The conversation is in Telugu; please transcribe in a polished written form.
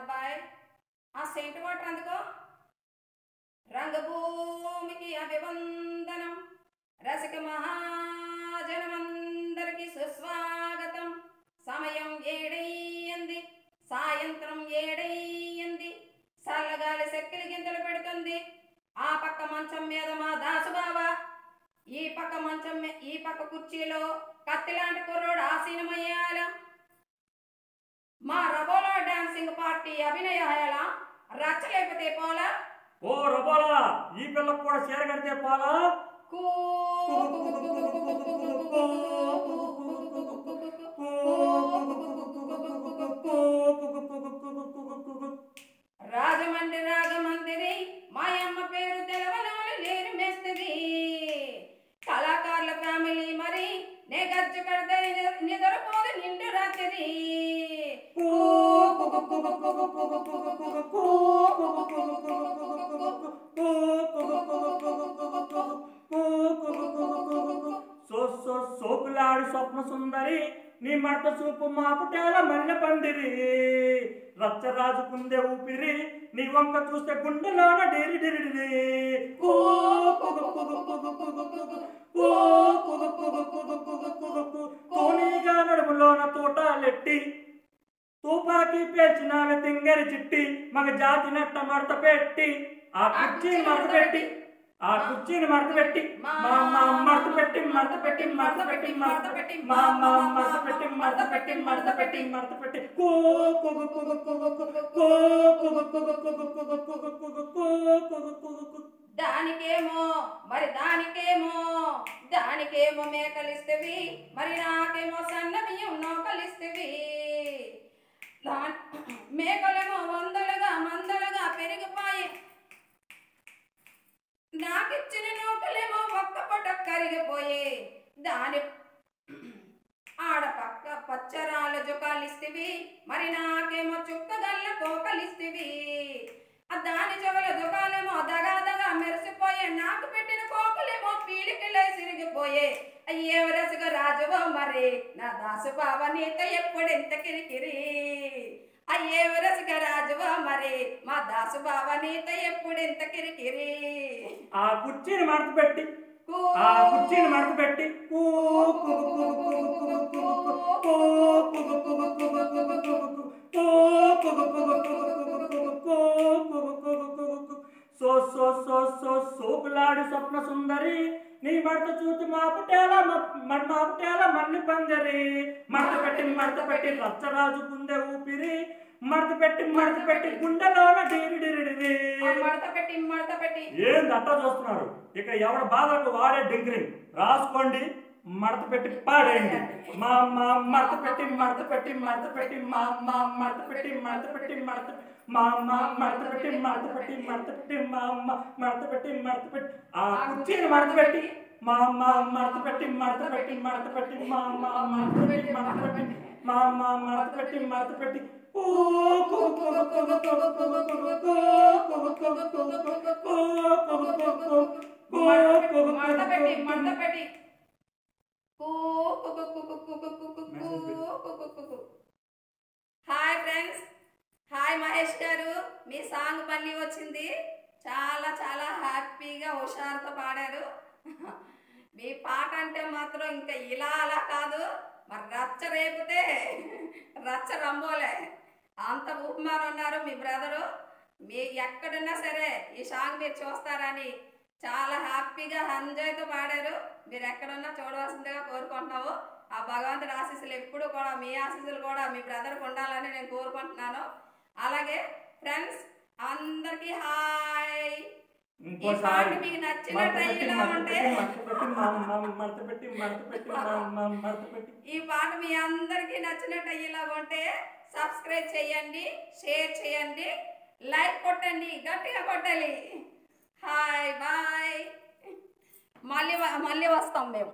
అబ్బాయి ఆ సెంటు వాటర్ అందుకో. రంగభూమికి అభివందనం. రసిక మహాజనమందరికి సుస్వాగతం. సమయం 7 సాయంత్రం 7 చల్లగాలి సెక్కిలి గింతలు పెడుతుంది. ఆ పక్క మంచం మీద మా దాసుబావ, ఈ పక్క కుర్చీలో కత్తిలాంటి కుర్రోడు ఆసీనమయ్యాల. మా రబోలా డాన్సింగ్ పార్టీ అభినయాల రచ్చలేపితే పోలా. ఓ రబోలా, ఈ పిల్లకు కూడా చీర కడితే పోలా. రాజమండ్రి రాగమందిరి మాయమ్మ పేరు తెలవలోని లేరు మెస్తది. కళాకారుల ఫ్యామిలీ మరి నే గజ్జు కడితే నిద్రపోదు నిండు రాత్రి. సోపులాడు స్వప్న సుందరి నీ మడత చూపు మా పుటేల మన్న పందిరి. రచ్చరాజుకుందే ఊపిరి నీ వంక చూస్తే గుండెలోన డేరి డెరిడి. కోనీగా నడుములోన తోటాలెట్టి తుపాకీ పేల్చినావే తింగరి చిట్టి. మగ జాతి నట్ట మడత పెట్టి ఆ కుర్చీని మడత పెట్టి మడత పెట్టి మడత పెట్టి మడత పెట్టి మడత పెట్టి మడత పెట్టి మడత పెట్టి మడత పెట్టి మడత పెట్టి మడత పెట్టి దానికేమో మేకలిస్తవి, మరి నాకేమో సన్న బియ్యం నౌకలిస్తవి. మేకలేమో మందలుగా పెరిగిపోయి, నాకిచ్చిన నౌకలేమో ఒక్క పొట కరిగిపోయే. దాని ఆడపక్క పచ్చరాల జొకాలిస్తవి, మరి నాకేమో చుక్కగల్ల కోకలిస్తవి. దాని చెవుల జొకాలేమో దగా మెరిసిపోయే, నాకు పెట్టిన కోకలేమో పీలికలై సిరిగిపోయే. అయ్యే రసగ రాజువో మరి నా దాసు బావ నీతో ఎప్పుడెంత కిరికిరి. అయ్యే రసగ రాజువో మరి మా దాసు బావ నీతో ఎప్పుడెంత కిరికిరి. ఆ కుర్చీని మడత పెట్టి సోపులాడు స్వప్న సుందరి నీ మడత చూసి మా పుటేల మన్ని పంజరి. మడత పెట్టి రచ్చరాజుకుందే ఊపిరి మడత పెట్టి గుండెలోన డీరిడిరిడి. ఏందట్టా చూస్తున్నారు? ఇక ఎవరి బాధలకు వాడే డింగ్రింగ్ రాసుకోండి, మడత పెట్టి పాడేయండి. మా మడత పెట్టి మడత పెట్టి మడత పెట్టి మా మడత పెట్టి మడత పెట్టి మడత మా మడత పెట్టి మడత పెట్టి మడత పెట్టి మా మడత పెట్టి మడత పెట్టి ఆ కుర్చీని మడత పెట్టి మా మడత పెట్టి మడత పెట్టి మడత పెట్టి మా మడత పెట్టి మడత పెట్టి మా మడత పెట్టి మడత పెట్టి హాయ్ ఫ్రెండ్స్, హాయ్ మహేష్ గారు, మీ సాంగ్ మళ్ళీ వచ్చింది. చాలా చాలా హ్యాపీగా హుషారుతో పాడారు. మీ పాట అంటే మాత్రం ఇంకా ఇలా అలా కాదు, మరి రచ్చ రేపితే రచ్చ రంబోలే అంత ఉపమానం ఉన్నారు మీ బ్రదరు. మీ ఎక్కడున్నా సరే ఈ సాంగ్ మీరు చూస్తారని చాలా హ్యాపీగా ఎంజాయ్తో పాడారు. మీరు ఎక్కడున్నా చూడవలసిందిగా కోరుకుంటున్నాము. ఆ భగవంతుడి ఆశీస్సులు ఎప్పుడు కూడా, మీ ఆశీస్సులు కూడా మీ బ్రదర్కి ఉండాలని నేను కోరుకుంటున్నాను. అలాగే ఫ్రెండ్స్ అందరికీ హాయ్. ఈ పాట మీకు నచ్చినట్టు ఉంటే ఈ పాట మీ అందరికీ నచ్చినట్టు అయ్యేలా ఉంటే సబ్స్క్రైబ్ చేయండి, షేర్ చేయండి, లైక్ కొట్టండి, గట్టిగా కొట్టాలి. Hi bye. మళ్ళీ వస్తాం మేము.